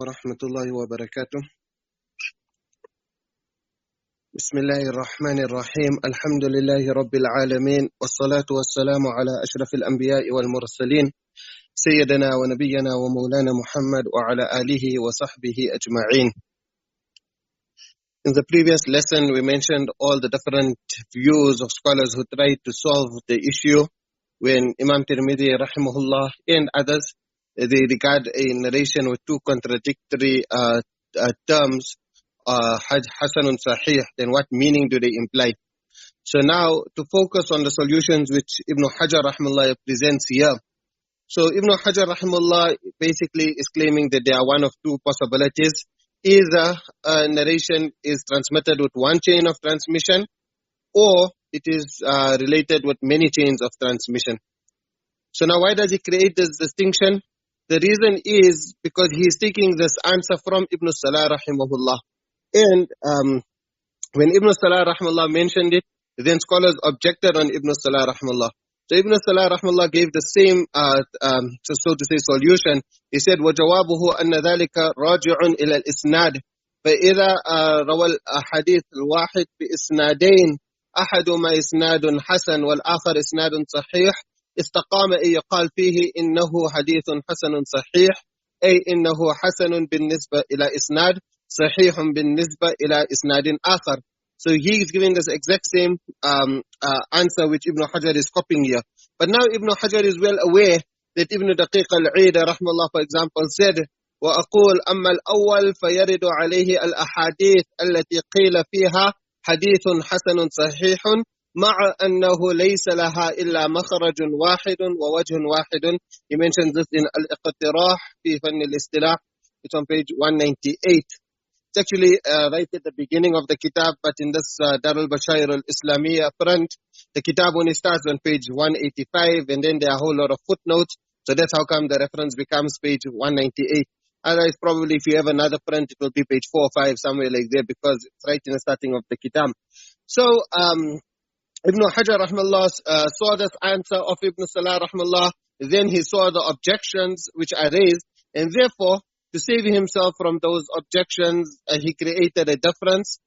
ورحمة الله وبركاته. بسم الله الرحمن الرحيم. الحمد لله رب العالمين، والصلاة والسلام على أشرف الأنبياء والمرسلين سيدنا ونبينا ومولانا محمد وعلى آله وصحبه أجمعين. In the previous lesson, we mentioned all the different views of scholars who tried to solve the issue when Imam Tirmidhi rahimahullah and others, they regard a narration with two contradictory terms, Hasan sahīh, then what meaning do they imply? So now, to focus on the solutions which Ibn Hajar rahimahullah presents here. So Ibn Hajar rahimahullah basically is claiming that there are one of two possibilities. Either a narration is transmitted with one chain of transmission, or it is related with many chains of transmission. So now why does he create this distinction? The reason is because he is taking this answer from Ibn Salah rahimahullah. And when Ibn Salah rahimahullah mentioned it, then scholars objected on Ibn Salah rahimahullah. So Ibn Salah rahimahullah gave the same, so to say, solution. He said, وَجَوَابُهُ أَنَّ ذَلِكَ رَاجِعٌ إِلَى الْإِسْنَادِ فَإِذَا رَوَى الْحَدِيث الْوَاحِدِ بِإِسْنَادَيْن أَحَدُهُمَا إِسْنَادٌ حَسَنٌ وَالْآخَرُ إِسْنَادٌ صَحِيحٌ استقام أن يقال فيه إنه حديث حسن صحيح أي إنه حسن بالنسبة إلى إسناد صحيح بالنسبة إلى إسناد آخر. So he is giving this exact same answer which Ibn Hajar is copying here. But now Ibn Hajar is well aware that Ibn Daqiq al-Eid rahimahullah, for example, said وأقول أما الأول فيرد عليه الأحاديث التي قيل فيها حديث حسن صحيح مع أنه ليس لها إلا مخرج واحد ووجه واحد. He mentions this in Al-Iqtirah في فن الاصطلاح. It's on page 198. It's actually right at the beginning of the kitab, but in this Dar al-Bashair al-Islamiyya print, the kitab only starts on page 185, and then there are a whole lot of footnotes. So that's how come the reference becomes page 198. Otherwise, probably if you have another print, it will be page 4 or 5, somewhere like there, because it's right in the starting of the kitab. So, Ibn Hajar rahimahullah saw this answer of Ibn Salah rahimahullah, then he saw the objections which are raised, and therefore, to save himself from those objections, he created a difference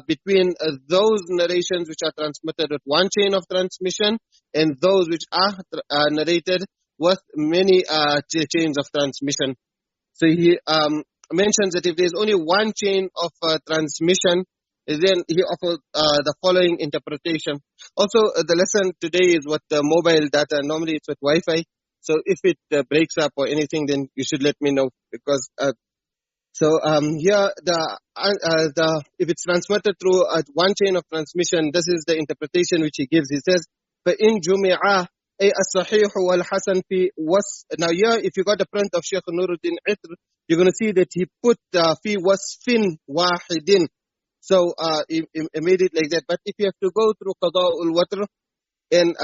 between those narrations which are transmitted with one chain of transmission and those which are narrated with many chains of transmission. So he mentions that if there is only one chain of transmission, then he offered the following interpretation. Also, the lesson today is with mobile data. Normally it's with Wi-Fi. So if it breaks up or anything, then you should let me know, because here if it's transmitted through one chain of transmission, this is the interpretation which he gives. He says, فَإِن جُمِعَا أي الصحيح والحسن في Now here, if you got the print of Sheikh Nuruddin Itr, you're going to see that he put في وصف واحد. So he made it like that. But if you have to go through Qadā'ul Watr and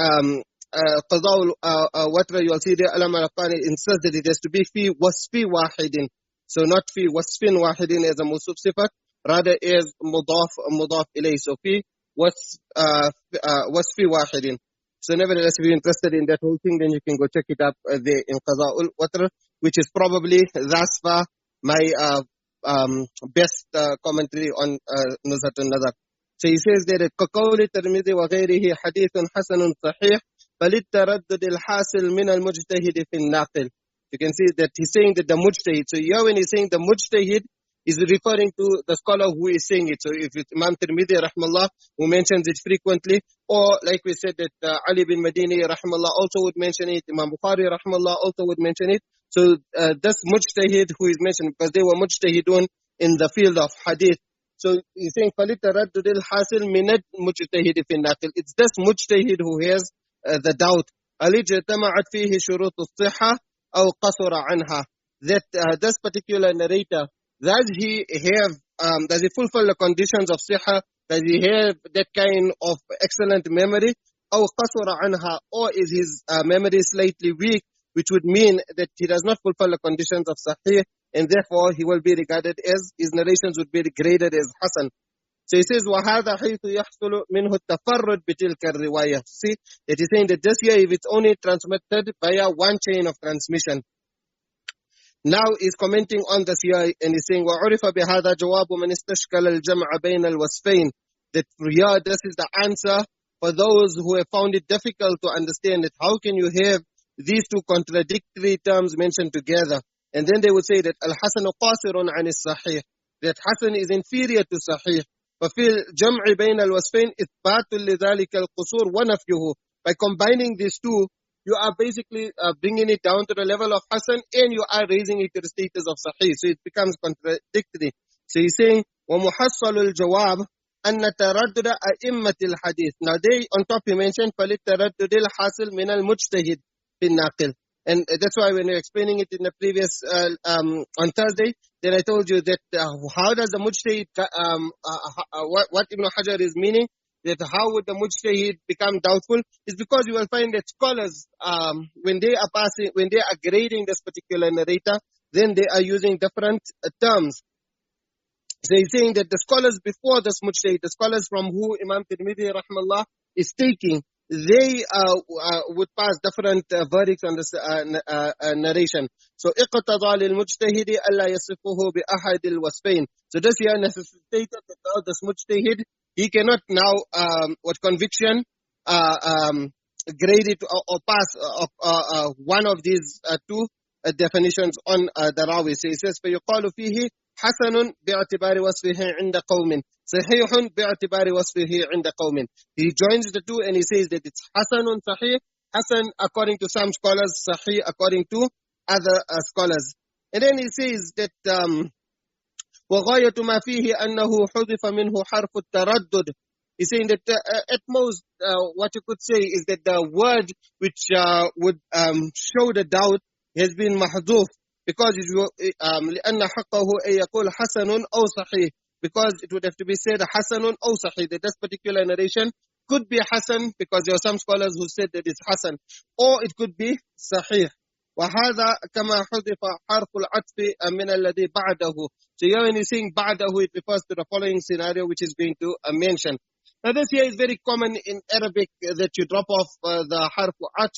Qadā'ul Watr, you'll see there Alam al-Qani insists that it has to be fi wasfi wahidin. So not fi wasfin wahidin as a musuf sifat, rather as mudaf ilay. So fi wasfi wahidin. So nevertheless, if you're interested in that whole thing, then you can go check it up there in Qadā'ul Watr, which is probably thus far my best commentary on Nuzha an-Naḍar. So he says that كقول الترمذي وغيره حديث حسن صحيح فللتردد الحاصل من المجتهد في الناقل. You can see that he's saying that the mujtahid. So here when he's saying the mujtahid, is referring to the scholar who is saying it. So if it's Imam Tirmidhi rahimahullah who mentions it frequently, or like we said that Ali bin Madini rahimahullah also would mention it, Imam Bukhari rahimahullah also would mention it. So this mujtahid who is mentioned, because they were mujtahidun in the field of hadith. So he's saying فَلِتَرَدُّدِ الْحَاصِلِ مِنَ الْمُجْتَهِدِ فِي النَّاقِلِ. It's this mujtahid who has the doubt. أَلِ اجْتَمَعَتْ فِيهِ شُرُوطُ الصِّحَّةِ أَوْ قَصُرَ عَنْهَا. That this particular narrator, does he fulfill the conditions of sihha? Does he have that kind of excellent memory? أَوْ قَصُرَ عَنْهَا. Or is his memory slightly weak, which would mean that he does not fulfill the conditions of sahih, and therefore he will be regarded as, his narrations would be graded as hasan. So he says, وَهَذَا حَيْثُ يَحْصُلُ مِنْهُ التَّفَرُّدْ بِتِلْكَ الرِّوَايَةِ. See, that he's saying that this year, if it's only transmitted via one chain of transmission. Now he's commenting on this here, and he's saying, وَعُرِفَ بِهَذَا جَوَابُ مَنِ اسْتَشْكَلَ الْجَمْعَ بَيْنَ الْوَصْفَيْنِ. That here, this is the answer for those who have found it difficult to understand it. How can you have these two contradictory terms mentioned together? And then they would say that al-Hasan qasirun an as-Sahīh, that Hasan is inferior to Sahih. فَفِي الْجَمْعِ بَيْنَ الْوَصْفَيْنِ إِثْبَاتٌ لِذَلِكَ الْقُصُورِ وَنَفْيُهُ. By combining these two, you are basically bringing it down to the level of Hasan, and you are raising it to the status of Sahih. So it becomes contradictory. So he's saying, وَمُحَصَّلُ الْجَوَابِ أَنَّ تَرَدُّدَ أَئِمَّةِ الْحَدِيثِ. Now they, on top he mentioned, فَلِلتَّرَدُّدِ الْحَاصِلِ مِنَ الْمُجْتَهِدِ بِالنَّاقِلِ. And that's why when we were explaining it in the previous, on Thursday, then I told you that how does the mujtahid, what Ibn Hajar is meaning, that how would the mujtahid become doubtful, is because you will find that scholars, when they are grading this particular narrator, then they are using different terms. So he's saying that the scholars before this mujtahid, the scholars from who Imam Tirmidhi rahimahullah is taking, they would pass different verdicts on this narration. So اقتضى للمجتهد ألا يصفه بأحد الوصفين. So this here necessitated that now this mujtahid, he cannot now with conviction grade it or pass one of these two definitions on the rawi. So he says فيقال فيه حسن باعتبار وصفه عند قوم صحيح باعتبار وصفه عند قوم. He joins the two and he says that it's Hasanun Sahih, Hasan according to some scholars, Sahih according to other scholars. And then he says that وغاية ما فيه أنه حذف منه حرف التردد. He's saying that at most what you could say is that the word which would show the doubt has been mahduf, because لأن حقه أن يقول حسن أو صحيح, because it would have to be said حسن أو صحيح, that this particular narration could be Hasan, because there are some scholars who said that it's Hasan, or it could be Sahih. وهذا كما حذف حرف العطف من الذي بعده. So here when he's saying بعده, it refers to the following scenario which is going to mention. Now this here is very common in Arabic, that you drop off the harf atf.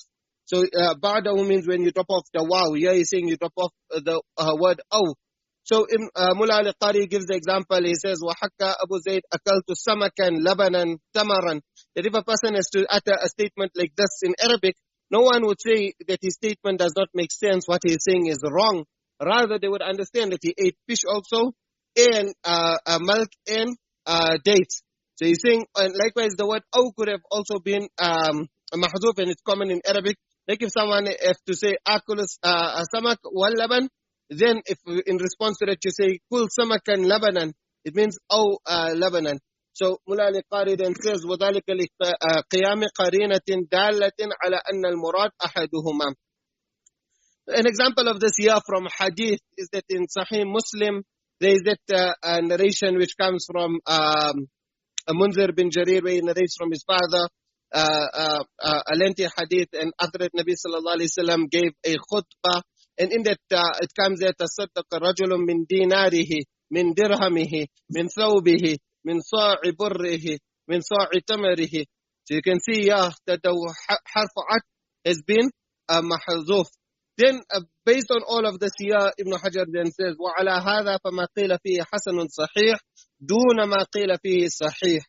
So بعده means when you drop off the waw. Here he's saying you drop off the word aw. So Mullah al-Qari gives the example. He says وحكى أبو زيد أكلت سمكا لبنا تمرا. That if a person has to utter a statement like this in Arabic, no one would say that his statement does not make sense, what he is saying is wrong. Rather, they would understand that he ate fish also, and milk and dates. So he's saying, and likewise, the word aw could have also been mahduf, and it's common in Arabic. Like if someone has to say akul samak wal laban, then if in response to that you say kul samakan labanan, it means aw labanan. So Mullah al-Qari then says وَذَلِكَ لِقِيَامِ قَرِينَةٍ دَالَّةٍ عَلَى أَنَّ الْمُرَادَ أَحَدُهُمَا. An example of this here from Ḥadīth is that in Sahih Muslim, there is that narration which comes from Munzir bin Jarir, where he narrates from his father, a lengthy Ḥadīth, and after that Nabi sallallahu alayhi wa sallam gave a khutbah, and in that it comes there, تَصَدَّقَ رَجُلٌ مِّن دِينَارِهِ مِن دِرْهَمِهِ مِن ثَوْبِهِ min sa'i burrihi, min sa'i tamarihi. So you can see that the harf at has been mahzuf. Then based on all of this here, Ibn Hajar then says وَعَلَى هَذَا فَمَا قِيلَ فِيهِ حَسَنٌ صَحِيحٌ دُونَ مَا قِيلَ فِيهِ صَحِيحٌ.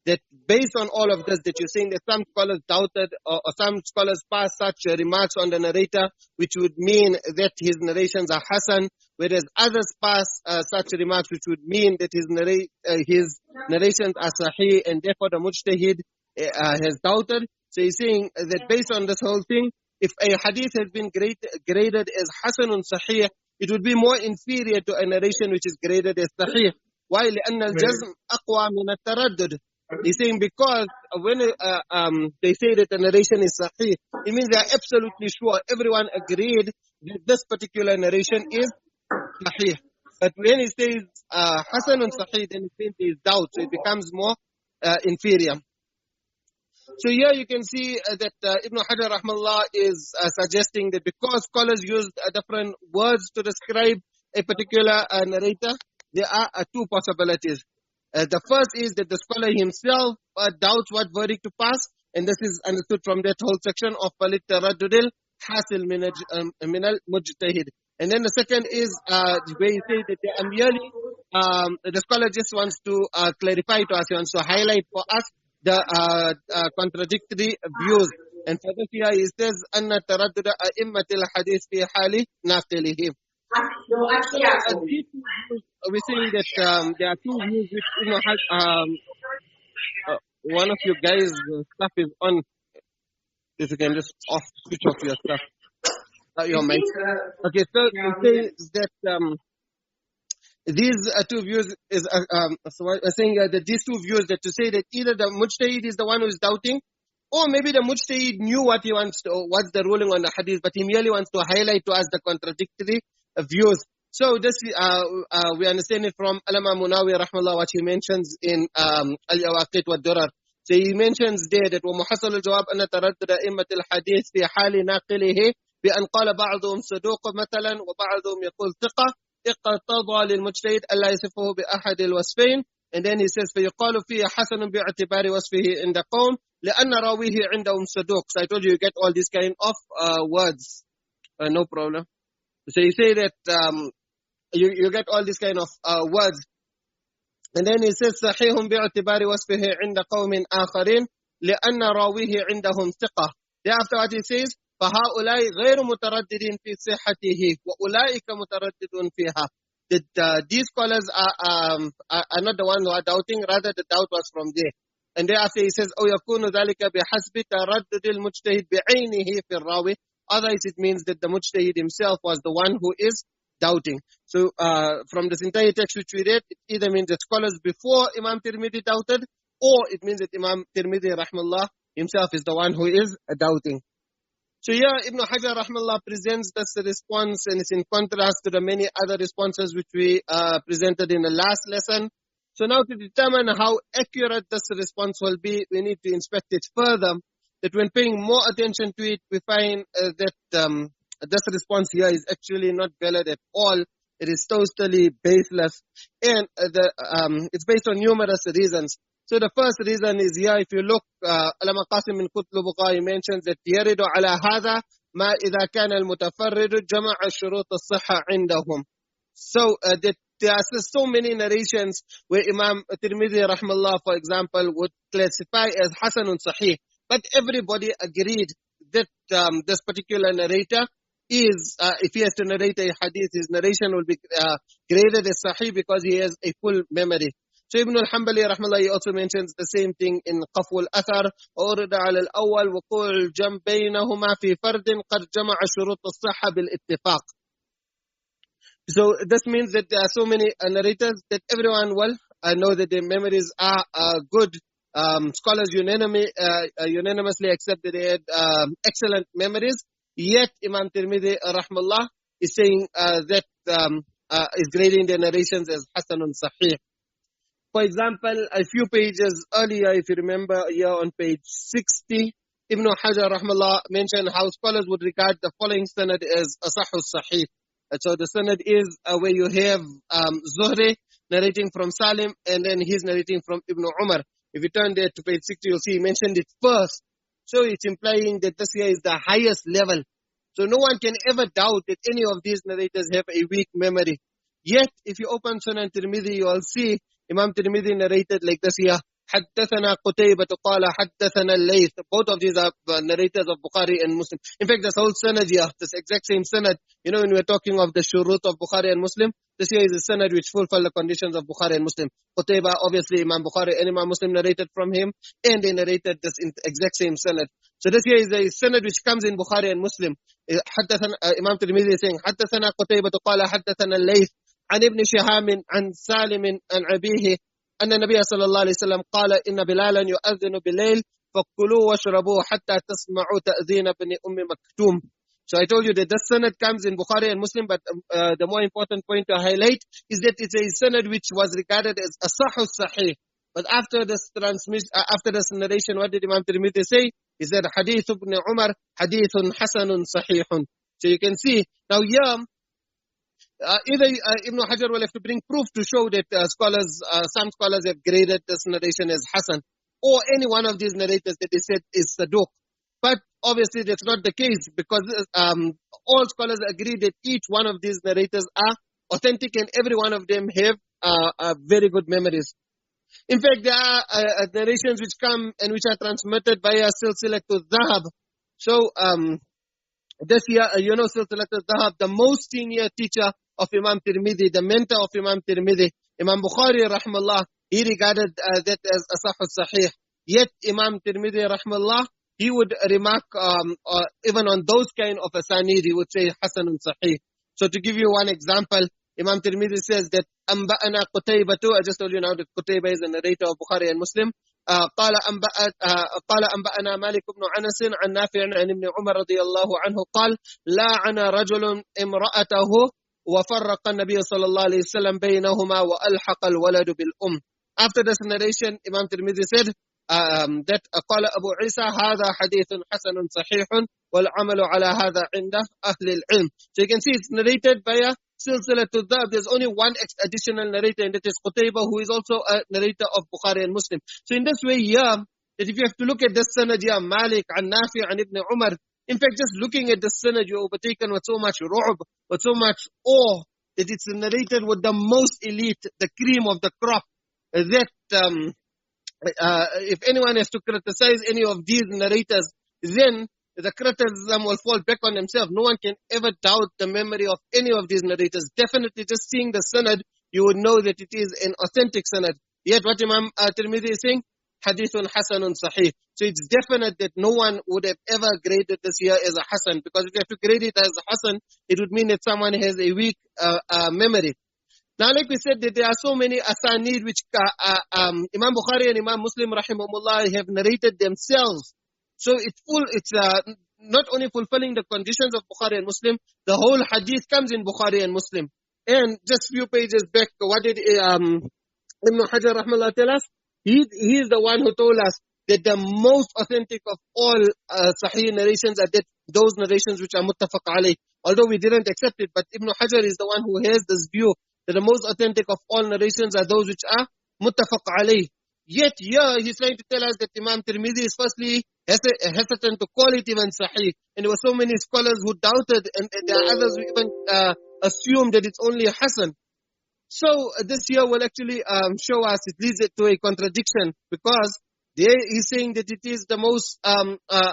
That based on all of this, that you're saying that some scholars doubted, or some scholars passed such remarks on the narrator, which would mean that his narrations are Hasan, whereas others pass such remarks which would mean that his narrations are Sahih, and therefore the mujtahid has doubted. So he's saying that based on this whole thing, if a hadith has been graded as Hasanun Sahih, it would be more inferior to a narration which is graded as Sahih. Why? لأن الجزم أقوى من التردد. He's saying because when they say that the narration is Sahih, it means they are absolutely sure. Everyone agreed that this particular narration is Sahih. But when he says Hasanun Sahih, then it means there is doubt. So it becomes more inferior. So here you can see that Ibn Hajar rahmallah is suggesting that because scholars used different words to describe a particular narrator, there are two possibilities. The first is that the scholar himself doubts what verdict to pass, and this is understood from that whole section of Falit Taraddudil Hasil Minal Mujtahid. And then the second is where you say that they are merely, the scholar just wants to clarify to us, he wants to highlight for us the contradictory views. And for this here, he says, أَنَّ تَرَدُّدَ أَئِمَّةِ الْحَدِيثِ فِي حَالِ نَاقِلِهِ. We're saying that there are two views which, one of you guys' stuff is on. If you can just switch off your stuff, your mic. Okay, so it says that these two views is so I'm saying that these two views, that to say that either the mujtahid is the one who is doubting, or maybe the mujtahid knew what he wants to, or what's the ruling on the hadith, but he merely wants to highlight to us the contradictory views. So this we understand it from Allama Munawi rahmallah, what he mentions in Al-Yawaqit wa Durar. So he mentions there that ومحصل الجواب أن تردد أئمة الحديث في حال ناقله بأن قال بعضهم صدوق مثلا وبعضهم يقول ثقة اقتضى للمجتهد ألا يصفه بأحد الوصفين. And then he says فيقال فيه حسن باعتبار وصفه عند قوم لأن راويه عندهم صدوق. So I told you get all these kind of words. No problem. So you say that you get all these kind of words. And then he says صحيح باعتبار وصفه عند قوم آخرين لأن راويه عندهم ثقة. Thereafter what he says فهؤلاء غير مترددين في صحته وأولئك مترددون فيها. That these scholars are not the ones who are doubting, rather the doubt was from there. And thereafter he says أو يكون ذلك بحسب تردد المجتهد بعينه في الراوي. Otherwise it means that the mujtahid himself was the one who is doubting. So from this entire text which we read, it either means that scholars before Imam Tirmidhi doubted, or it means that Imam Tirmidhi rahmallah himself is the one who is doubting. So here Ibn Hajar rahmallah presents this response, and it's in contrast to the many other responses which we presented in the last lesson. So now to determine how accurate this response will be, we need to inspect it further. That when paying more attention to it, we find that this response here is actually not valid at all. It is totally baseless, and it's based on numerous reasons. So the first reason is here, if you look, Allama Qasim bin Qutb Bukhari mentions that يرد على هذا ما إذا كان المتفرد جمع شروط الصحة عندهم. So that there are so many narrations where Imam Tirmidhi rahmallah, for example, would classify as Hasan sahīh, but everybody agreed that this particular narrator is, if he has to narrate a hadith, his narration will be graded as sahih because he has a full memory. So Ibn al-Hanbali rahmallah, he also mentions the same thing in Qaful Athar, وَأُرِدَ عَلَى الْأَوَّلِ وَقُولْ جَمْ بَيْنَهُمَا فِي فَرْدٍ قَدْ جَمَعَ شُرُوطَ الصَّحَّةِ بِالْإِتِّفَاقِ. So this means that there are so many narrators that everyone will know that their memories are good. Scholars unanimously accept that they had excellent memories. Yet Imam Tirmidhi rahmallah is saying that is grading their narrations as Hasanun Sahih. For example, a few pages earlier, if you remember, here on page 60, Ibn Hajar rahmallah mentioned how scholars would regard the following sanad as asahhu sahih. So the sanad is where you have Zuhri narrating from Salim, and then he's narrating from Ibn Umar. If you turn there to page 60, you'll see he mentioned it first. So it's implying that this here is the highest level. So no one can ever doubt that any of these narrators have a weak memory. Yet, if you open Sunan Tirmidhi, you will see Imam Tirmidhi narrated like this here. حدثنا قتيبة قال حدثنا الليث. Both of these are narrators of Bukhari and Muslim. In fact, this whole sanad here, this exact same sanad, you know, when we're talking of the shurut of Bukhari and Muslim, this here is a sanad which fulfill the conditions of Bukhari and Muslim. Qutayba, obviously Imam Bukhari and Imam Muslim narrated from him, and they narrated this exact same sanad. So this here is a sanad which comes in Bukhari and Muslim. Imam Tirmidhi is saying حدثنا قتيبة قال حدثنا الليث عن ابن شهاب عن سالم عن أبيه أن النبي صلى الله عليه وسلم قال إن بلالا يؤذن بالليل فكلوا واشربوا حتى تسمعوا تأذين ابن أم مكتوم. So I told you that this sanad comes in Bukhari and Muslim, but the more important point to highlight is that it's a sanad which was regarded as asahhu sahih. But after this narration, what did Imam Tirmidhi say? He said, Ḥadīth ibn Umar, Ḥadīthun Hasanun Sahīhun. So you can see, now here, either Ibn Hajar will have to bring proof to show that some scholars have graded this narration as Hasan, or any one of these narrators that they said is Saduq. But obviously that's not the case, because all scholars agree that each one of these narrators are authentic, and every one of them have very good memories. In fact, there are narrations which come and which are transmitted via silsilatul dhahab. So this year, silsilatul dhahab, the most senior teacher of Imam Tirmidhi, the mentor of Imam Tirmidhi, Imam Bukhari rahmallah, he regarded that as asḥahīh. Yet Imam Tirmidhi rahmallah, he would remark even on those kind of asanid, he would say hasanun sahih. So to give you one example, Imam Tirmidhi says that أنبأنا قتيبة, I just told you now that Qutayba is a narrator of Bukhari and Muslim. قال أنبأنا مالك بن أنس عن نافع عن ابن عمر رضي الله عنه قال لعن رجل امرأته وفرق النبي صلى الله عليه وسلم بينهما وألحق الولد بالأم. After this narration, Imam Tirmidhi said that قال أبو عيسى هذا حديث حسن صحيح والعمل على هذا عند أهل العلم. So you can see it's narrated by silsilatul dhahab. There's only one additional narrator, and that is Qutayba, who is also a narrator of Bukhari and Muslim. So in this way here, that if you have to look at this sanad here, Malik, an-Nafi, and Ibn Umar, in fact, just looking at this sanad, you're overtaken with so much ru'b, with so much awe, that it's narrated with the most elite, the cream of the crop, that if anyone has to criticize any of these narrators, then the criticism will fall back on themselves. No one can ever doubt the memory of any of these narrators. Definitely just seeing the sanad, you would know that it is an authentic sanad. Yet what Imam Tirmidhi is saying, Hadithun Hasanun Sahih. So it's definite that no one would have ever graded this here as a Hasan, because if you have to grade it as a Hasan, it would mean that someone has a weak memory. Now, like we said, that there are so many asanid which Imam Bukhari and Imam Muslim rahimahumullah have narrated themselves. So it's not only fulfilling the conditions of Bukhari and Muslim, the whole hadith comes in Bukhari and Muslim. And just few pages back, what did Ibn Hajar rahimahullah tell us? He is the one who told us that the most authentic of all sahih narrations are those narrations which are muttafaq alayh. Although we didn't accept it, but Ibn Hajar is the one who has this view that the most authentic of all narrations are those which are muttafaq alayh. Yet here he's trying to tell us that Imam Tirmidhi is firstly hesitant to call it even sahih. And there were so many scholars who doubted, and there are others who even assumed that it's only Hasan. So this here will actually show us, it leads it to a contradiction, because there he's saying that it is the most,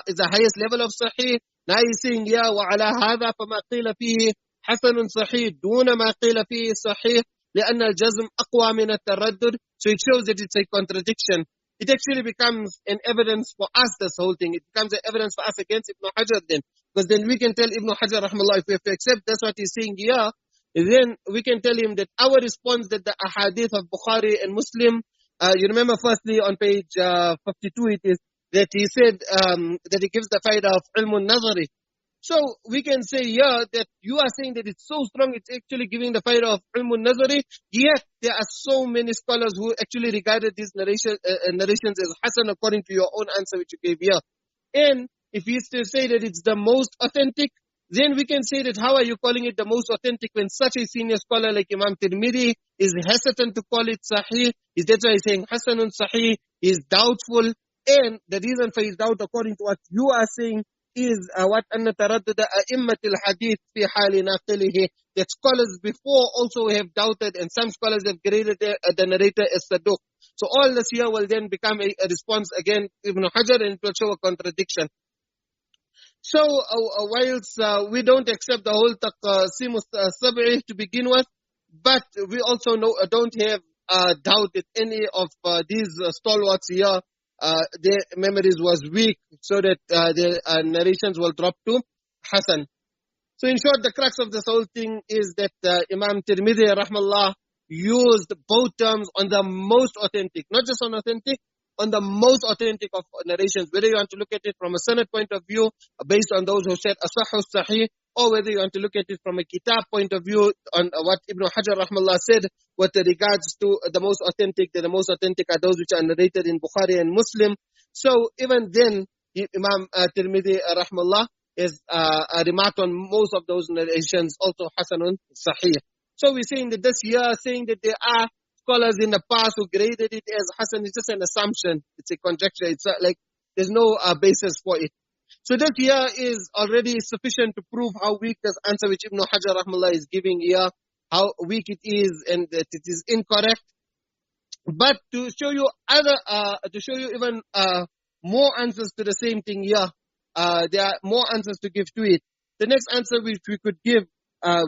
is the highest level of sahih. Now he's saying, yeah, وَعَلَى هَذَا فَمَا قِيلَ فِيهِ حَسَنٌ صَحِيح دُونَ مَا قِيلَ فِيهِ صَحِيح لأن الجزم أقوى من التردد. So it shows that it's a contradiction. It actually becomes an evidence for us, this whole thing. It becomes an evidence for us against Ibn Hajar then. Because then we can tell Ibn Hajar rahmallah, if we have to accept that's what he's saying here, then we can tell him that our response, that the ahadith of Bukhari and Muslim, you remember firstly on page 52 it is, that he said that he gives the faida of an-Naḍar. So we can say here that you are saying that it's so strong, it's actually giving the faida of an-Naḍar, yet there are so many scholars who actually regarded these narrations as Hasan according to your own answer which you gave here. And if he is to say that it's the most authentic, then we can say that how are you calling it the most authentic when such a senior scholar like Imam Tirmidhi is hesitant to call it sahih? That's why he's saying Hasanun sahih, is doubtful, and the reason for his doubt according to what you are saying is what أن تردد أئمة الحديث في حال ناقله, that scholars before also have doubted, and some scholars have graded the narrator as saduq. So all this here will then become a response again Ibn Hajar, and it will show a contradiction. So whilst we don't accept the whole taqsim as-sab'i to begin with, but we also don't have doubt that any of these stalwarts here, their memories was weak, so that their narrations will drop to Hasan. So in short, the crux of this whole thing is that Imam Tirmidhi rahmallah used both terms on the most authentic, not just on authentic, on the most authentic of narrations, whether you want to look at it from a sanad point of view, based on those who said asḥahīh sahih, or whether you want to look at it from a kitab point of view, on what Ibn Hajar rahmallah said with regards to the most authentic, that the most authentic are those which are narrated in Bukhari and Muslim. So even then, Imam Tirmidhi rahmallah is remarked on most of those narrations also Hasanun sahih. So we're saying that this year, saying that there are scholars in the past who graded it as Hasan, it's just an assumption. It's a conjecture. It's like there's no basis for it. So this here is already sufficient to prove how weak this answer which Ibn Hajar rahmallah is giving here, how weak it is and that it is incorrect. But to show you even more answers to the same thing here, there are more answers to give to it. The next answer which we could give,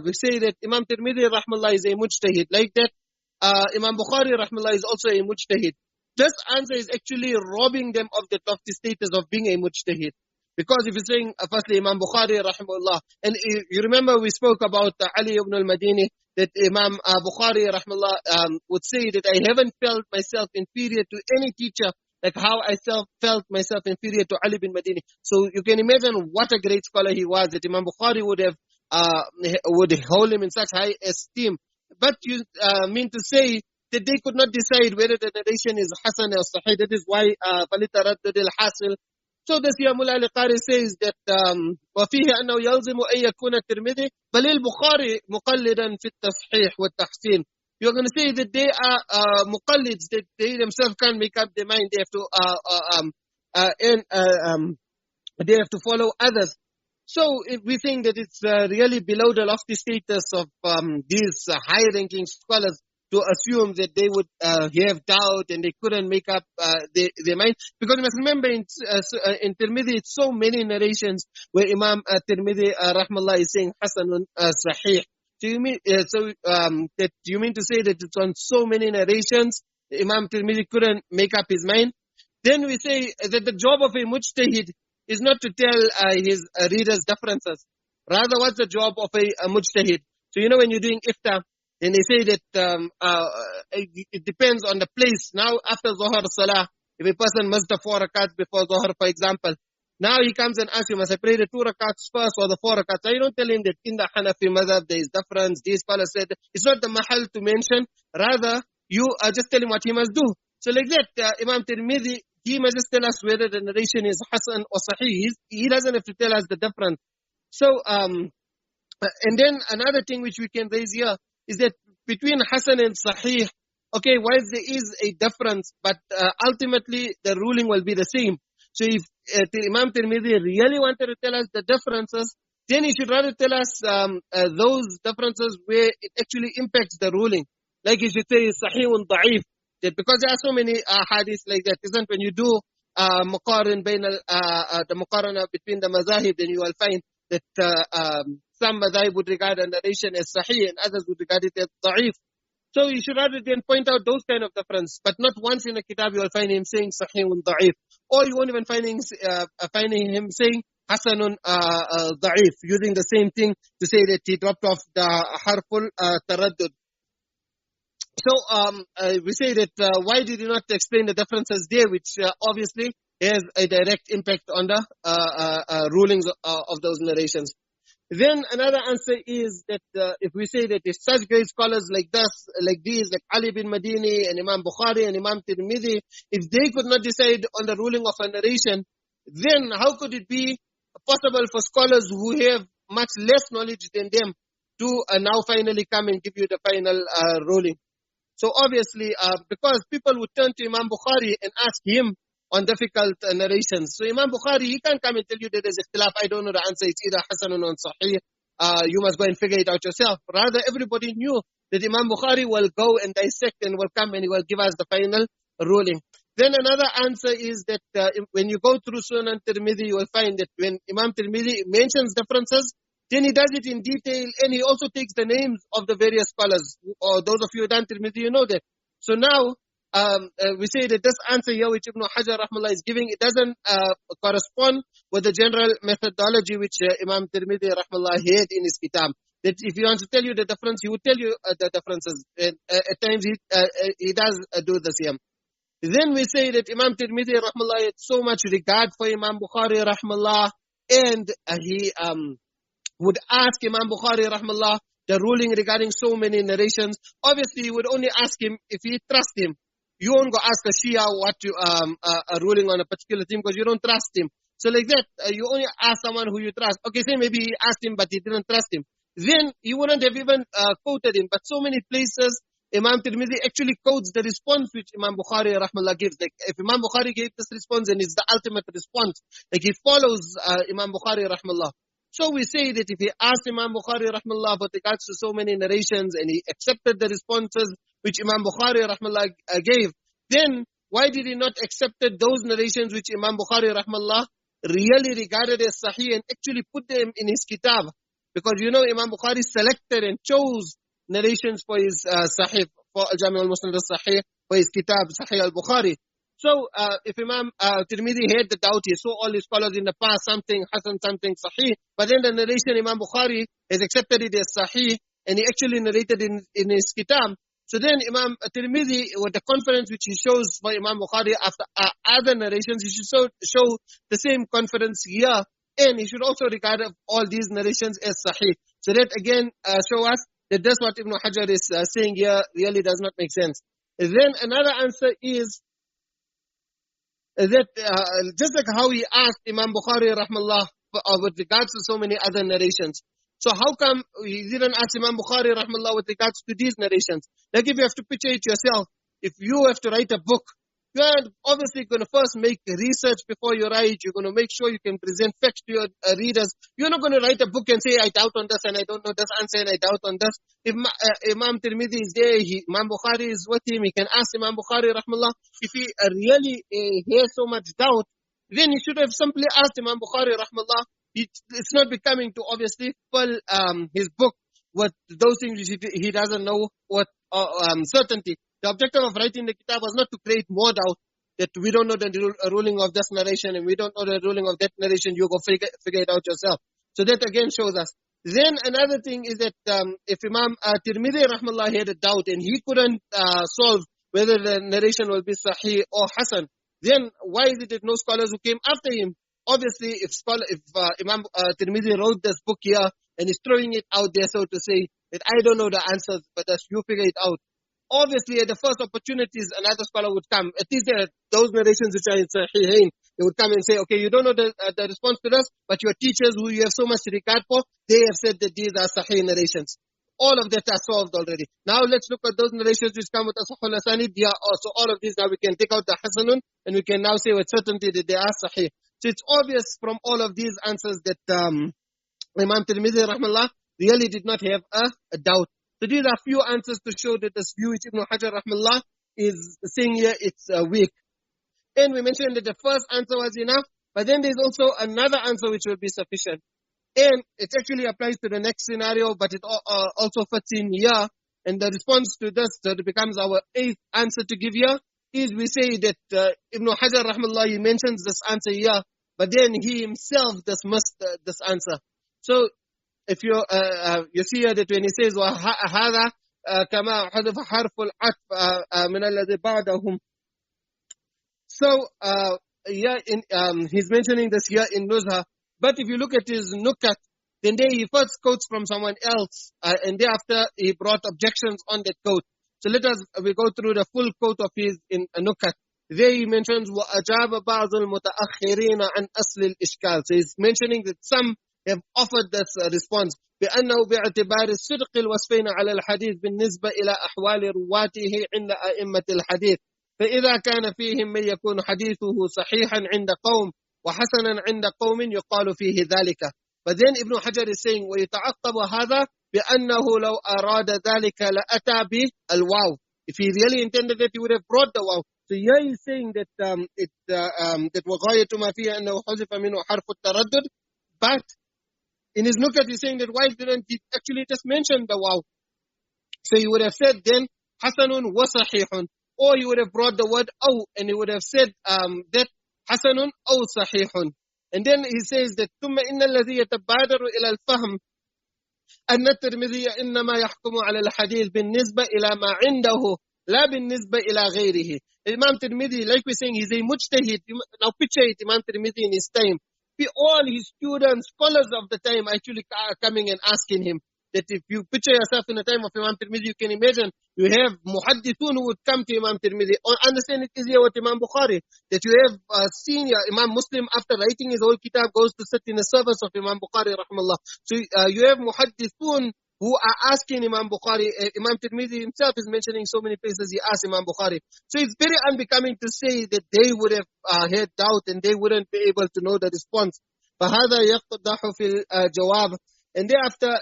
we say that Imam Tirmidhi rahmallah is a mujtahid. Like that, Imam Bukhari rahmallah is also a mujtahid. This answer is actually robbing them of the lofty status of being a mujtahid. Because if you're saying, firstly, Imam Bukhari rahimahullah, and you remember we spoke about Ali ibn al-Madini, that Imam Bukhari rahimahullah would say that I haven't felt myself inferior to any teacher like how I felt myself inferior to Ali bin Madini. So you can imagine what a great scholar he was, that Imam Bukhari would hold him in such high esteem. But you mean to say that they could not decide whether the narration is Hasan or Sahih. That is why فَلِتَرَدُّدِ الْحَاصِلِ. So this here Mullah al-Qari says that وَفِيهِ أَنَّهُ يَلْزِمُ أَن يَكُونَ التِّرْمِذِي بَلِ الْبُخَارِ مُقَلِّدًا فِي التَّصْحِيحِ وَالتَّحْسِينِ. You're going to say that they are muqallids, that they themselves can't make up their mind. They have to follow others. So we think that it's really below the lofty status of these high-ranking scholars to assume that they would have doubt and they couldn't make up their mind. Because you must remember in Tirmidhi, it's so many narrations where Imam Tirmidhi rahmallah is saying Hasanun Sahih. So you mean that you mean to say that it's on so many narrations Imam Tirmidhi couldn't make up his mind? Then we say that the job of a mujtahid is not to tell his readers differences. Rather, what's the job of a mujtahid? So you know when you're doing iftar, then they say that it depends on the place. Now after Zuhr Salah, if a person missed the 4 rakats before Zuhr, for example, now he comes and asks you, must I pray the 2 rakats first or the 4 rakats? So you don't tell him that in the Hanafi madhab there is difference. These scholars said it's not the mahal to mention. Rather, you just tell him what he must do. So like that, Imam Tirmidhi, he must just tell us whether the narration is Hasan or Sahih. He doesn't have to tell us the difference. So, and then another thing which we can raise here is that between Hasan and Sahih, okay, whilst there is a difference, but ultimately the ruling will be the same. So if Imam Tirmidhi really wanted to tell us the differences, then he should rather tell us those differences where it actually impacts the ruling. Like he should say Sahihun Da'if, that because there are so many hadiths like that, isn't when you do muqaran the muqarana between the mazahib, then you will find that some mazahib would regard a narration as sahih and others would regard it as da'if. So you should rather then point out those kind of difference, but not once in a kitab you will find him saying sahihun da'if, or you won't even finding him saying hasanun da'if, using the same thing to say that he dropped off the harful taraddud. So we say that why did you not explain the differences there, which obviously has a direct impact on the rulings of those narrations. Then another answer is that if we say that if such great scholars like these, like Ali bin Madini and Imam Bukhari and Imam Tirmidhi, if they could not decide on the ruling of a narration, then how could it be possible for scholars who have much less knowledge than them to now finally come and give you the final ruling? So obviously, because people would turn to Imam Bukhari and ask him on difficult narrations. So Imam Bukhari, he can't come and tell you that there's ikhtilaf. I don't know the answer. It's either Hasan or Sahih. You must go and figure it out yourself. Rather, everybody knew that Imam Bukhari will go and dissect and will come and he will give us the final ruling. Then another answer is that when you go through Sunan Tirmidhi, you will find that when Imam Tirmidhi mentions differences, then he does it in detail and he also takes the names of the various scholars. Or those of you who done Tirmidhi, you know that. So now, we say that this answer here which Ibn Hajar rahmallah is giving, it doesn't correspond with the general methodology which Imam Tirmidhi rahmallah had in his kitab. That if he wants to tell you the difference, he would tell you the differences. And, at times he does do this here. Then we say that Imam Tirmidhi rahmallah had so much regard for Imam Bukhari rahmallah, and he would ask Imam Bukhari rahmallah the ruling regarding so many narrations. Obviously, you would only ask him if he trusts him. You won't go ask a Shia what to a ruling on a particular thing because you don't trust him. So like that, you only ask someone who you trust. Okay, say maybe he asked him but he didn't trust him. Then you wouldn't have even quoted him. But so many places, Imam Tirmidhi actually quotes the response which Imam Bukhari rahmallah gives. Like if Imam Bukhari gave this response and it's the ultimate response, like he follows Imam Bukhari rahmallah. So we say that if he asked Imam Bukhari rahmallah with regards to so many narrations and he accepted the responses which Imam Bukhari rahmallah gave, then why did he not accept those narrations which Imam Bukhari rahmallah really regarded as sahih and actually put them in his kitab? Because Imam Bukhari selected and chose narrations for his sahih, for Al-Jami' al-Musnad al-Sahih, for his kitab Sahih al-Bukhari. So if Imam Tirmidhi had the doubt, he saw all his scholars in the past, something Hasan, something sahih, but then the narration Imam Bukhari has accepted it as sahih and he actually narrated in his kitab. So then Imam Tirmidhi, with the confidence which he shows for Imam Bukhari after other narrations, he should show the same confidence here, and he should also regard all these narrations as sahih. So that again show us that that's what Ibn Hajar is saying here really does not make sense. And then another answer is that just like how he asked Imam Bukhari rahmallah with regards to so many other narrations. So how come he didn't ask Imam Bukhari rahmallah with regards to these narrations? Like if you have to picture it yourself, if you have to write a book, you are obviously going to first make research before you write. You're going to make sure you can present facts to your readers. You're not going to write a book and say, I doubt on this and I don't know this answer and I doubt on this. If Imam Tirmidhi is there, Imam Bukhari is with him, he can ask Imam Bukhari rahmallah. If he really has so much doubt, then he should have simply asked Imam Bukhari rahmallah. It's not becoming to obviously fill his book with those things which he doesn't know with certainty. The objective of writing the kitab was not to create more doubt that we don't know the ruling of this narration and we don't know the ruling of that narration. You go figure it out yourself. So that again shows us. Then another thing is that if Imam Tirmidhi rahmallah had a doubt and he couldn't solve whether the narration will be sahih or hasan, then why is it that no scholars who came after him? Obviously, if Imam Tirmidhi wrote this book here and is throwing it out there, so to say, that I don't know the answers, but that you figure it out. Obviously, at the first opportunities, another scholar would come. At least there are those narrations which are in Sahihain. They would come and say, okay, you don't know the response to this, but your teachers who you have so much regard for, they have said that these are Sahih narrations. All of that are solved already. Now let's look at those narrations which come with Asahul Asanid. Yeah, so all of these now we can take out the Hasanun and we can now say with certainty that they are Sahih. So it's obvious from all of these answers that Imam Tirmidhi rahmallah really did not have a doubt. So these are few answers to show that this view which Ibn Hajar rahmallah is saying here, it's weak. And we mentioned that the first answer was enough, but then there's also another answer which will be sufficient. And it actually applies to the next scenario, but it also fits in here. And the response to this, that becomes our eighth answer to give here, is we say that Ibn Hajar rahmallah, he mentions this answer here, but then he himself dismissed this answer. So if you see here that when he says وَهَذَا كَمَا حَذَفَ حَرْفُ الْعَطْفِ مِنَ الَّذِي بَعْدَهُمْ. So he's mentioning this here in Nuzha. But if you look at his nukat, then there he first quotes from someone else, and thereafter he brought objections on that quote. So we go through the full quote of his in nukat. There he mentions وَأَجَابَ بَعْضُ الْمُتَأَخِّرِينَ عَنْ أَصْلِ الْإِشْكَالِ. So he's mentioning that some have offered this response بأنه باعتبار الصدق الوصفين على الحديث بالنسبة إلى أحوال رواته عند أئمة الحديث، فإذا كان فيهم من يكون حديثه صحيحا عند قوم وحسنا عند قوم يقال فيه ذلك. But then Ibn Hajar is saying ويتعقب هذا بأنه لو أراد ذلك لأتى بالواو. If he really intended it, he would have brought the waw. So here he's saying that that وغاية ما فيه أنه حذف منه حرف التردد. But in his nukat, he's saying that why didn't he actually just mention the waw? So he would have said then hasanun wa sahihun, or he would have brought the word aw, and he would have said that hasanun aw sahihun. And then he says that ثم إن الذي يتبادر إلى الفهم أن الترمذي إنما يحكم على الحديث بالنسبة إلى ما عنده لا بالنسبة إلى غيره. Imam Tirmidhi, like we're saying, he's a mujtahid. Now picture it, Imam Tirmidhi in his time. All his students, scholars of the time actually are coming and asking him that if you picture yourself in the time of Imam Tirmidhi, you can imagine you have muhaddithun who would come to Imam Tirmidhi. Or understand it easier with Imam Bukhari, that you have senior Imam Muslim, after writing his whole kitab, goes to sit in the service of Imam Bukhari rahmallah. So you have muhaddithun who are asking Imam Bukhari. Imam Tirmidhi himself is mentioning so many places he asked Imam Bukhari. So it's very unbecoming to say that they would have had doubt and they wouldn't be able to know the response. فَهَذَا يَقْدَحُ فِي الْجَوَابِ. And thereafter,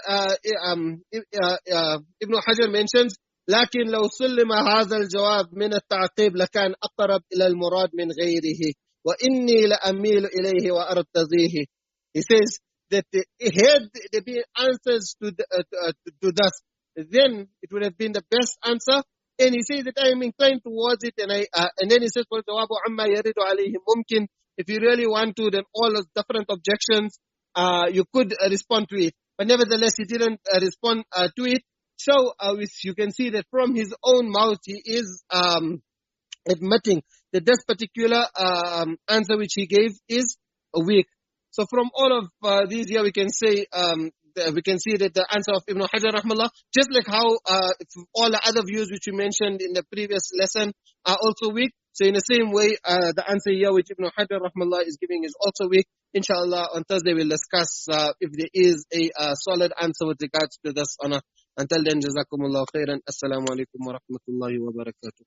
Ibn Hajar mentions, لكن لو سلم هذا الجواب من التعقيب لكان أقرب إلى المراد من غيره وإني لأميل إليه وأرتضيه. He says that had there been answers to this, then it would have been the best answer. And he says that I am inclined towards it, and then he says, وَالْجَوَابُ عَمَّا يَرِدُ عَلَيْهِ مُمْكِنٌ. If you really want to, then all those different objections, you could respond to it. But nevertheless, he didn't respond to it. So you can see that from his own mouth, he is admitting that this particular answer which he gave is weak. So from all of these here, we can say we can see that the answer of Ibn Hajar rahmallah, just like how all the other views which we mentioned in the previous lesson are also weak. So in the same way, the answer here which Ibn Hajar rahmallah is giving is also weak. Inshallah, on Thursday we'll discuss if there is a solid answer with regards to this or not. Until then, Jazakumullah khairan. Assalamu alaikum wa rahmatullahi wa barakatuh.